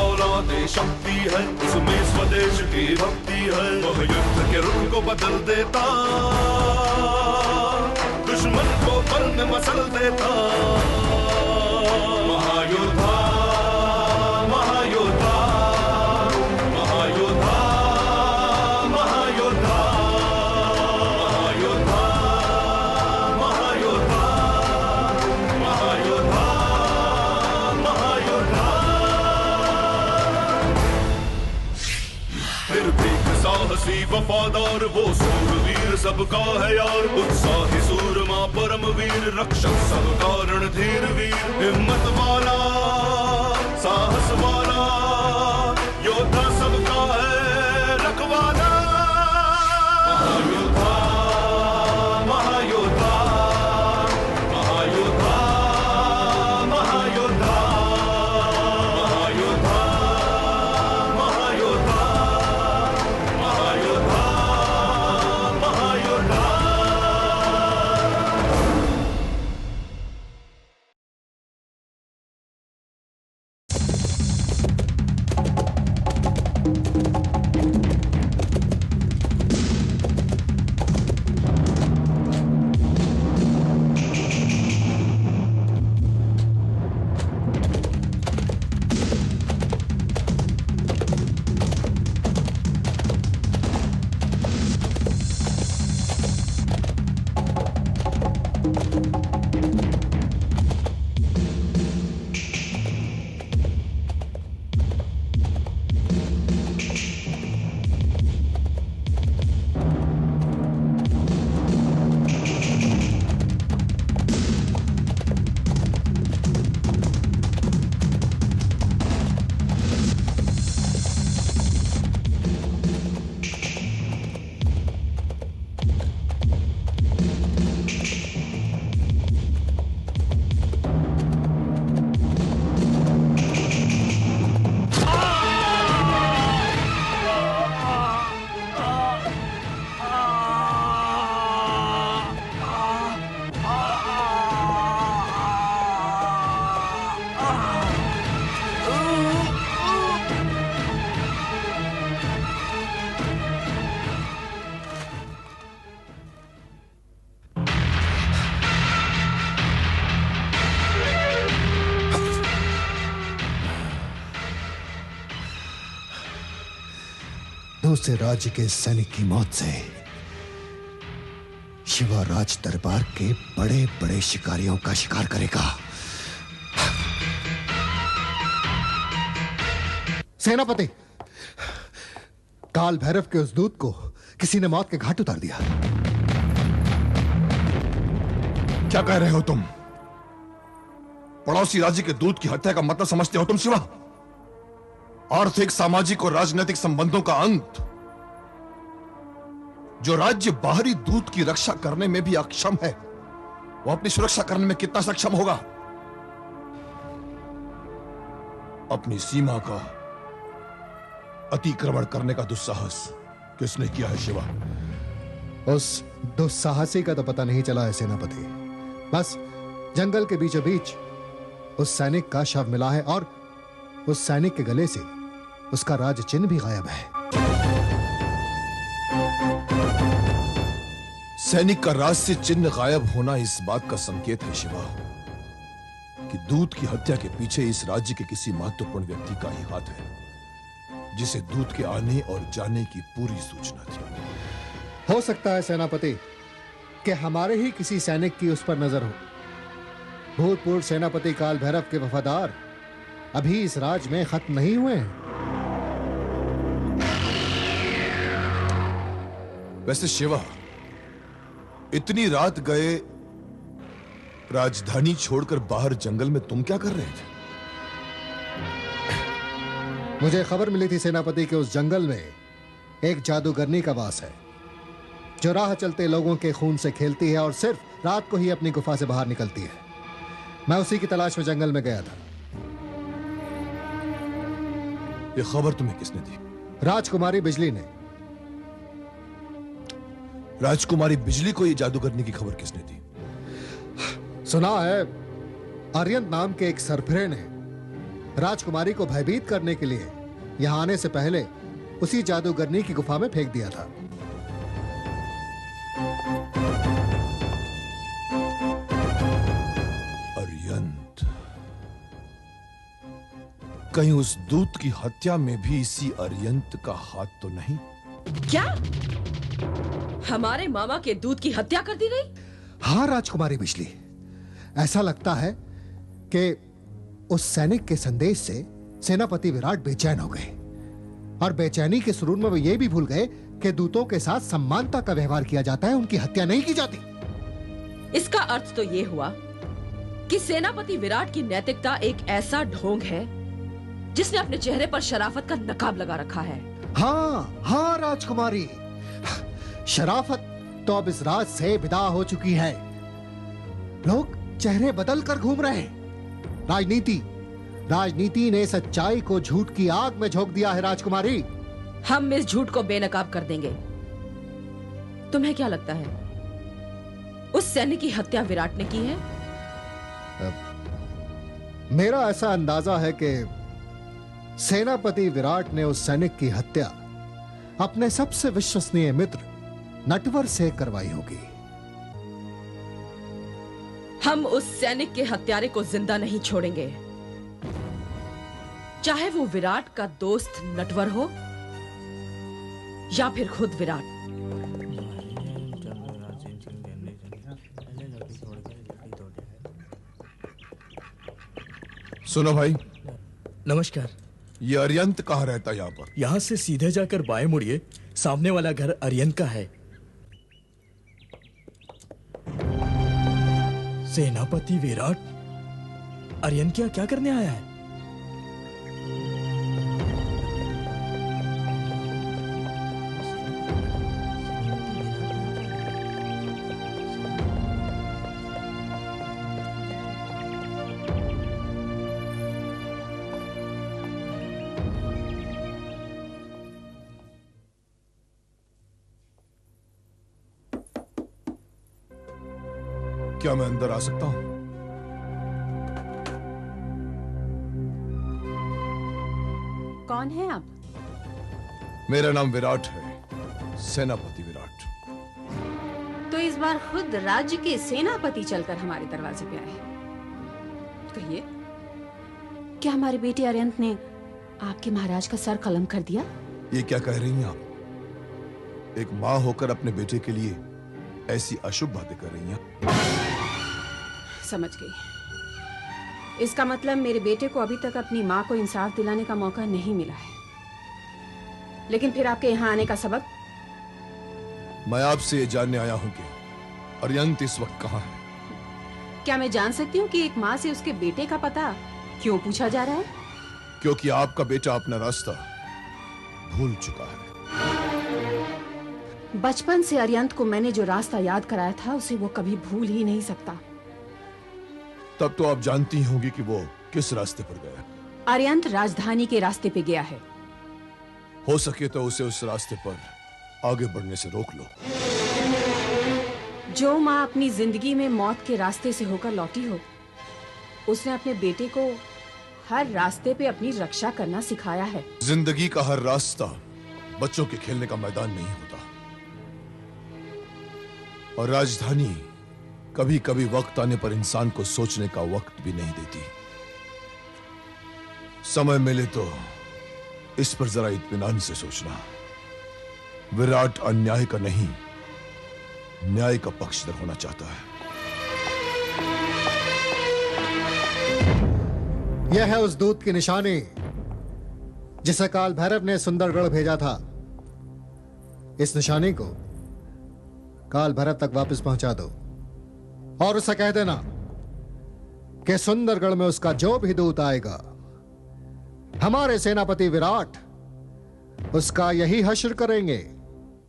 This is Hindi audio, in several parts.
औलादे शक्ति है, उसमें स्वदेश की भक्ति है। वह युद्ध के रुख को बदल देता, दुश्मन को पल में मसल देता। महायोद्धा, महायोद्धा, महायोद्धा, महायोद्धा, महायोद्धा, महायोद्धा, महायोद्धा, महायोद्धा। निर्भीक साहसी वफादार वो सूरवीर सबका है यार, उत्साही सूरमा परमवीर रक्षक सबका रणधीर वीर। हिम्मत वाला साहस वाला योद्धा सबका है रखवाला। महायोद्धा, महायोद्धा, महायोद्धा, महायोद्धा, महायोद्धा, महायोद्धा, महायोद्धा, महायोद्धा। दूसरे राज्य के सैनिक की मौत से शिवा राज दरबार के बड़े बड़े शिकारियों का शिकार करेगा। सेनापति, काल भैरव के उस दूत को किसी ने मौत के घाट उतार दिया। क्या कह रहे हो तुम? पड़ोसी राज्य के दूत की हत्या का मतलब समझते हो तुम शिवा? आर्थिक, सामाजिक और राजनीतिक संबंधों का अंत। जो राज्य बाहरी दूत की रक्षा करने में भी अक्षम है, वो अपनी सुरक्षा करने में कितना सक्षम होगा? अपनी सीमा का अतिक्रमण करने का दुस्साहस किसने किया है शिवा? उस दुस्साहसी का तो पता नहीं चला है सेनापति। बस जंगल के बीचों बीच उस सैनिक का शव मिला है और उस सैनिक के गले से उसका राज चिन्ह भी गायब है। सैनिक का राज से चिन्ह गायब होना इस बात का संकेत है शिवा कि दूत की हत्या के पीछे इस राज्य के किसी महत्वपूर्ण व्यक्ति का ही हाथ है, जिसे दूत के आने और जाने की पूरी सूचना थी। हो सकता है सेनापति कि हमारे ही किसी सैनिक की उस पर नजर हो। भूतपूर्व सेनापति काल भैरव के वफादार अभी इस राज में खत्म नहीं हुए हैं। वैसे शिवा, इतनी रात गए राजधानी छोड़कर बाहर जंगल में तुम क्या कर रहे थे? मुझे खबर मिली थी सेनापति के उस जंगल में एक जादूगरनी का वास है, जो राह चलते लोगों के खून से खेलती है और सिर्फ रात को ही अपनी गुफा से बाहर निकलती है। मैं उसी की तलाश में जंगल में गया था। ये खबर तुम्हें किसने दी? राजकुमारी बिजली ने। राजकुमारी बिजली को ये जादूगरनी की खबर किसने दी? सुना है आर्यन नाम के एक सरफिरे ने राजकुमारी को भयभीत करने के लिए यहां आने से पहले उसी जादूगरनी की गुफा में फेंक दिया था। अरियंत, कहीं उस दूत की हत्या में भी इसी अरियंत का हाथ तो नहीं? क्या हमारे मामा के दूत की हत्या कर दी गई? हाँ राजकुमारी बिजली, ऐसा लगता है कि उस सैनिक के संदेश से सेनापति विराट बेचैन हो गए और बेचैनी के सुरूर में वो ये भी भूल गए कि दूतों के साथ सम्मानता का व्यवहार किया जाता है, उनकी हत्या नहीं की जाती। इसका अर्थ तो ये हुआ कि सेनापति विराट की नैतिकता एक ऐसा ढोंग है जिसने अपने चेहरे पर शराफत का नकाब लगा रखा है। हाँ हाँ राजकुमारी, शराफत तो अब इस राज से विदा हो चुकी है। लोग चेहरे बदल कर घूम रहे हैं। राजनीति ने सच्चाई को झूठ की आग में झोंक दिया है राजकुमारी। हम इस झूठ को बेनकाब कर देंगे। तुम्हें क्या लगता है उस सैनिक की हत्या विराट ने की है? मेरा ऐसा अंदाजा है कि सेनापति विराट ने उस सैनिक की हत्या अपने सबसे विश्वसनीय मित्र नटवर से करवाई होगी। हम उस सैनिक के हत्यारे को जिंदा नहीं छोड़ेंगे, चाहे वो विराट का दोस्त नटवर हो या फिर खुद विराट। सुनो भाई। नमस्कार। ये अरियंत कहाँ रहता है यहाँ पर? यहाँ से सीधे जाकर बाएं मुड़िए, सामने वाला घर अरियंत का है। सेनापति विराट अरियंत क्या करने आया है? क्या मैं अंदर आ सकता हूं? कौन है आप? मेरा नाम विराट है, सेनापति विराट। तो इस बार खुद राज्य के सेनापति चलकर हमारे दरवाजे पे आए। कहिए, क्या हमारे बेटे अरियंत ने आपके महाराज का सर कलम कर दिया? ये क्या कह रही हैं आप? एक माँ होकर अपने बेटे के लिए ऐसी अशुभ बातें कर रही हैं। समझ गई। इसका मतलब मेरे बेटे को अभी तक अपनी माँ को इंसाफ दिलाने का मौका नहीं मिला है। लेकिन फिर आपके यहाँ आने का सबब? मैं आपसे ये जानने आया हूं कि अरियंत इस वक्त कहाँ है। क्या मैं जान सकती हूँ कि एक माँ से उसके बेटे का पता क्यों पूछा जा रहा है? क्योंकि आपका बेटा अपना रास्ता भूल चुका है। बचपन से अरियंत को मैंने जो रास्ता याद कराया था उसे वो कभी भूल ही नहीं सकता। तब तो आप जानती होंगी कि वो किस रास्ते पर गया। अरियंत राजधानी के रास्ते पे गया है। हो सके तो उसे उस रास्ते पर आगे बढ़ने से रोक लो। जो माँ अपनी जिंदगी में मौत के रास्ते से होकर लौटी हो, उसने अपने बेटे को हर रास्ते पे अपनी रक्षा करना सिखाया है। जिंदगी का हर रास्ता बच्चों के खेलने का मैदान नहीं होता, और राजधानी कभी कभी वक्त आने पर इंसान को सोचने का वक्त भी नहीं देती। समय मिले तो इस पर जरा इत्मीनान से सोचना। विराट अन्याय का नहीं, न्याय का पक्षधर होना चाहता है। यह है उस दूत की निशानी जिसे काल भैरव ने सुंदरगढ़ भेजा था। इस निशानी को काल भैरव तक वापस पहुंचा दो और उसे कह देना कि सुंदरगढ़ में उसका जो भी दूत आएगा, हमारे सेनापति विराट उसका यही हश्र करेंगे।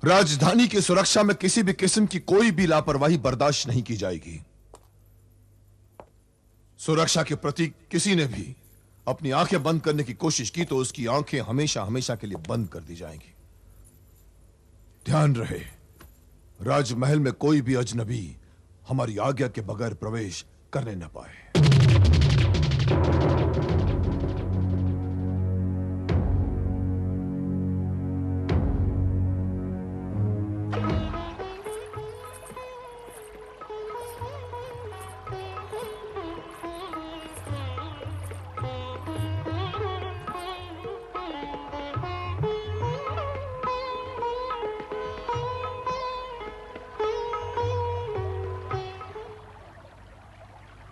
राजधानी की सुरक्षा में किसी भी किस्म की कोई भी लापरवाही बर्दाश्त नहीं की जाएगी। सुरक्षा के प्रति किसी ने भी अपनी आंखें बंद करने की कोशिश की तो उसकी आंखें हमेशा हमेशा के लिए बंद कर दी जाएंगी। ध्यान रहे, राजमहल में कोई भी अजनबी हमारी आज्ञा के बगैर प्रवेश करने न पाए।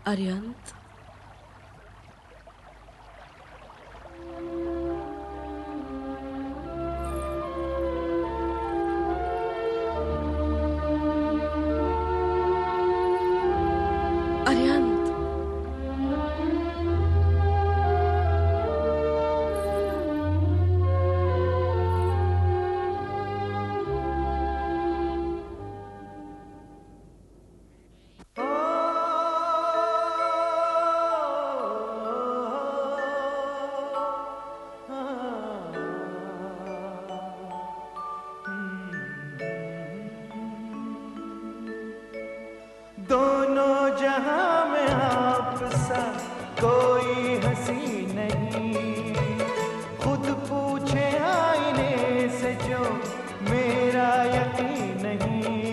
अरियंत, अरियंत, दोनों जहां में आप सा कोई हंसी नहीं, खुद पूछे आईने से जो मेरा यकीन नहीं।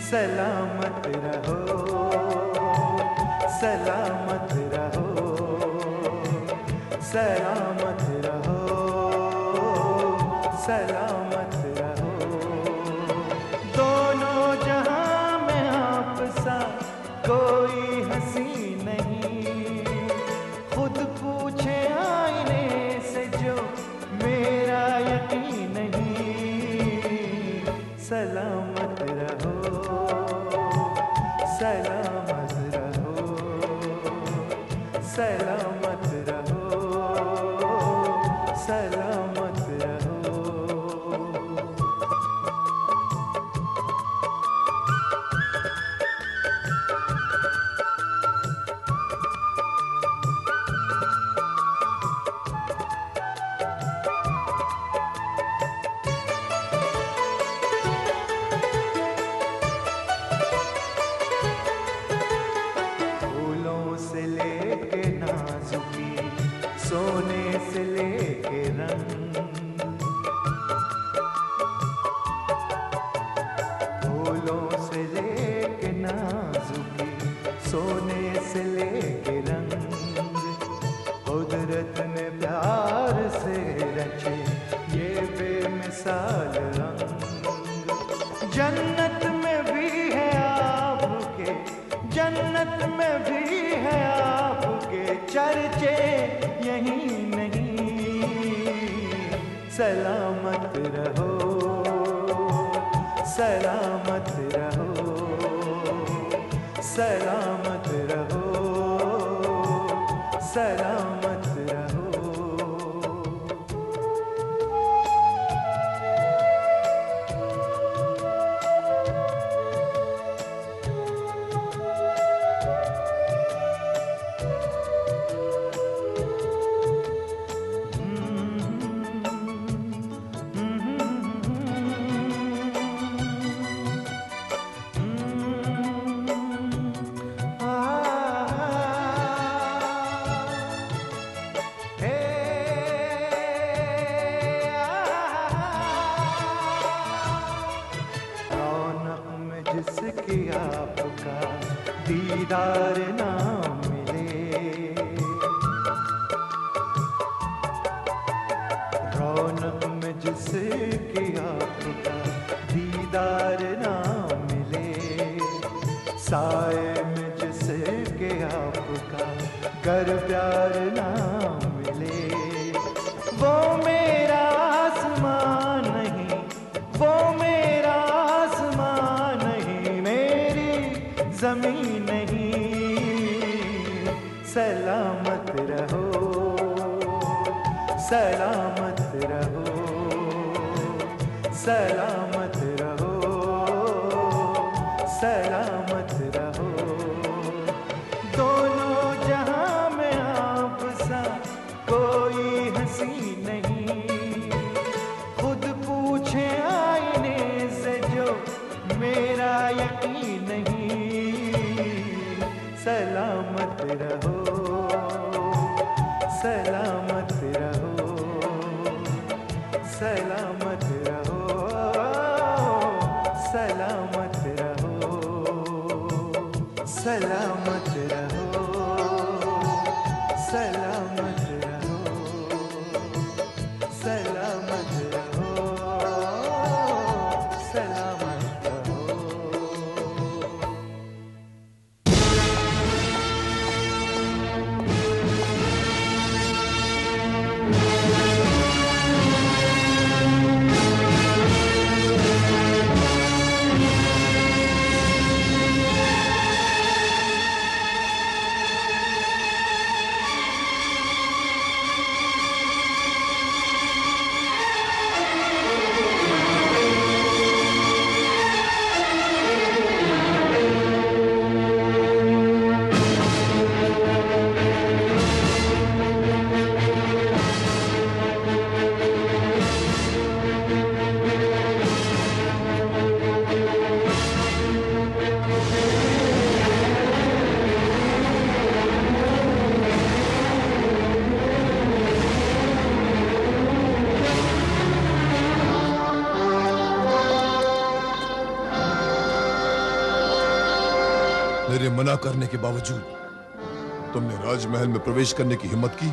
सलामत रहो, सलामत रहो, सलामत रहो, सलामत रहो। दोनों जहां में आप सा कोई हंसी नहीं, खुद पूछे आईने से जो मेरा यकीन नहीं। सलामत रहो, सलामत रहो, सलामत रहो, सलामत रहो। फूलों से लेके नाजुकी, सोने से लेके रंग, फूलों से लेके नाजुकी, सोने से लेके रंग, कुदरत ने प्यार से रचे ये बेमिसाल रंग। जन्नत में भी है आपके, जन्नत में भी है आपके चर्चे, यही नहीं। सलामत रहो, सलामत रहो, सलामत रहो, सलामत रहो। रौनक में जिसकी आपका दीदार ना मिले, रौनक में जिसकी आपका दीदार ना मिले, साए में जिसके आपका घर प्यार ना मिले। वो मेरा आसमान नहीं, वो मेरा आसमान नहीं, मेरी जमीन नहीं। सलामत रहो, सलामत रहो, सलामत रहो, सलामत रहो। दोनों जहां में आप सा कोई हंसी नहीं, खुद पूछे आईने से जो मेरा यकीन नहीं। सलामत रहो, सलामत रहो, सलामत रहो, सलामत रहो, सलामत रहो, सलामत रहो, सलामत रहो, सलामत रहो। मेरे मना करने के बावजूद तुमने राजमहल में प्रवेश करने की हिम्मत की।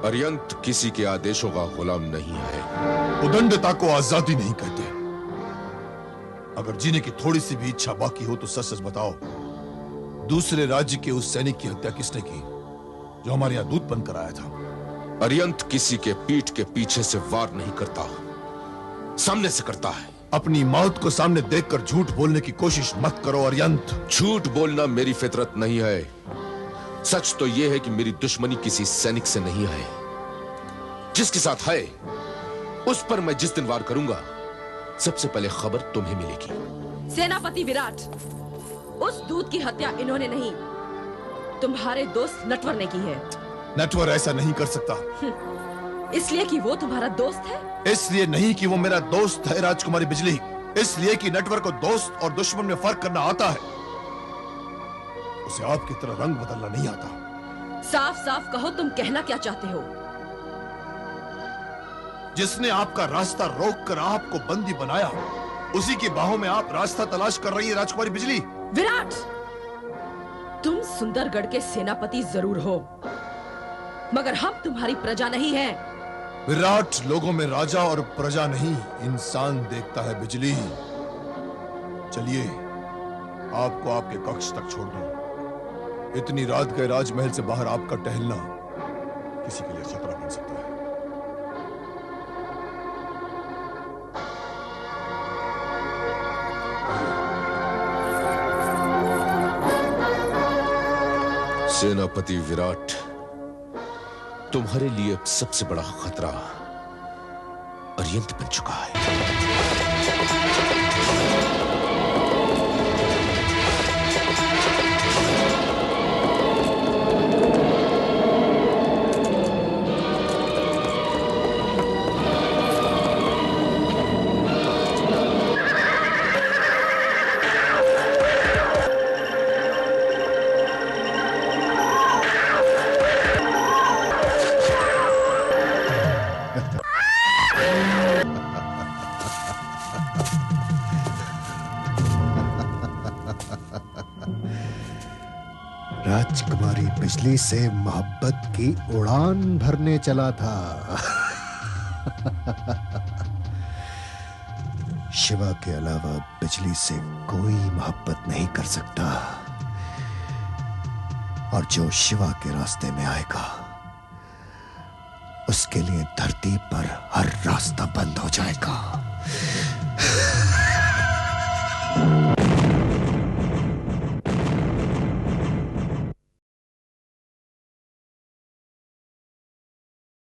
अरियंत किसी के आदेशों का गुलाम नहीं है। उदंडता को आजादी नहीं कहते। अगर जीने की थोड़ी सी भी इच्छा बाकी हो तो सच सच बताओ, दूसरे राज्य के उस सैनिक की हत्या किसने की जो हमारे यहां दूत बनकर आया था? अरियंत किसी के पीठ के पीछे से वार नहीं करता, सामने से करता है। अपनी मौत को सामने देखकर झूठ बोलने की कोशिश मत करो अरियंत। झूठ बोलना मेरी फितरत नहीं है। सच तो यह है कि मेरी दुश्मनी किसी सैनिक से नहीं है। जिसके साथ है उस पर मैं जिस दिन वार करूंगा सबसे पहले खबर तुम्हें मिलेगी। सेनापति विराट, उस दूत की हत्या इन्होंने नहीं, तुम्हारे दोस्त नटवर ने की है। नटवर ऐसा नहीं कर सकता। इसलिए कि वो तुम्हारा दोस्त है? इसलिए नहीं कि वो मेरा दोस्त है राजकुमारी बिजली, इसलिए कि नटवर को दोस्त और दुश्मन में फर्क करना आता है। उसे आपकी तरह रंग बदलना नहीं आता। साफ साफ कहो, तुम कहना क्या चाहते हो? जिसने आपका रास्ता रोककर आपको बंदी बनाया, उसी की बाहों में आप रास्ता तलाश कर रही है राजकुमारी बिजली। विराट, तुम सुंदरगढ़ के सेनापति जरूर हो, मगर हम तुम्हारी प्रजा नहीं हैं। विराट लोगों में राजा और प्रजा नहीं, इंसान देखता है बिजली। चलिए, आपको आपके कक्ष तक छोड़ दूं। इतनी रात गए राजमहल से बाहर आपका टहलना किसी के लिए खतरा बन सकता है। सेनापति विराट, तुम्हारे लिए अब सबसे बड़ा खतरा अरियंत बन चुका है। राजकुमारी बिजली से मोहब्बत की उड़ान भरने चला था। शिवा के अलावा बिजली से कोई मोहब्बत नहीं कर सकता, और जो शिवा के रास्ते में आएगा उसके लिए धरती पर हर रास्ता बंद हो जाएगा।